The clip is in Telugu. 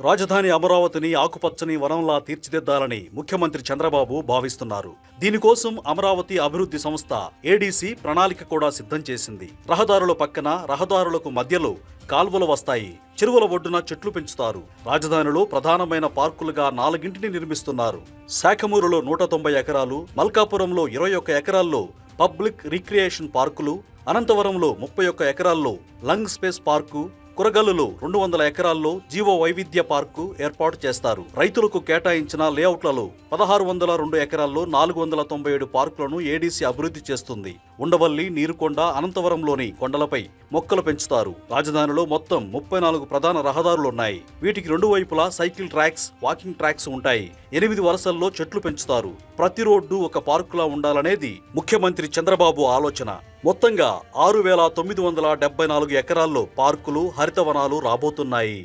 రాజధాని అమరావతిని ఆకుపచ్చని వనంలా తీర్చిదిద్దాలని ముఖ్యమంత్రి చంద్రబాబు భావిస్తున్నారు. దీనికోసం అమరావతి అభివృద్ధి సంస్థ ఏడీసీ ప్రణాళిక కూడా సిద్ధం చేసింది. రహదారుల పక్కన, రహదారులకు మధ్యలో కాల్వలు వస్తాయి. చెరువుల ఒడ్డున చెట్లు పెంచుతారు. రాజధానిలో ప్రధానమైన పార్కులుగా 4 నిర్మిస్తున్నారు. శాఖమూరులో 190 ఎకరాలు, మల్కాపురంలో 21 ఎకరాల్లో పబ్లిక్ రిక్రియేషన్ పార్కులు, అనంతవరంలో 31 ఎకరాల్లో లంగ్ స్పేస్ పార్కు, కురగల్లులో 200 ఎకరాల్లో జీవ వైవిధ్య పార్కు ఏర్పాటు చేస్తారు. రైతులకు కేటాయించిన లేఅవుట్లలో 1602 ఎకరాల్లో 497 పార్కులను ఏడీసీ అభివృద్ధి చేస్తుంది. ఉండవల్లి, నీరుకొండ, అనంతవరంలోని కొండలపై మొక్కలు పెంచుతారు. రాజధానిలో మొత్తం 34 ప్రధాన రహదారులున్నాయి. వీటికి 2 వైపులా సైకిల్ ట్రాక్స్, వాకింగ్ ట్రాక్స్ ఉంటాయి. 8 వరుసల్లో చెట్లు పెంచుతారు. ప్రతి రోడ్డు ఒక పార్కులా ఉండాలనేది ముఖ్యమంత్రి చంద్రబాబు ఆలోచన. మొత్తంగా 6974 ఎకరాల్లో పార్కులు, హరితవనాలు రాబోతున్నాయి.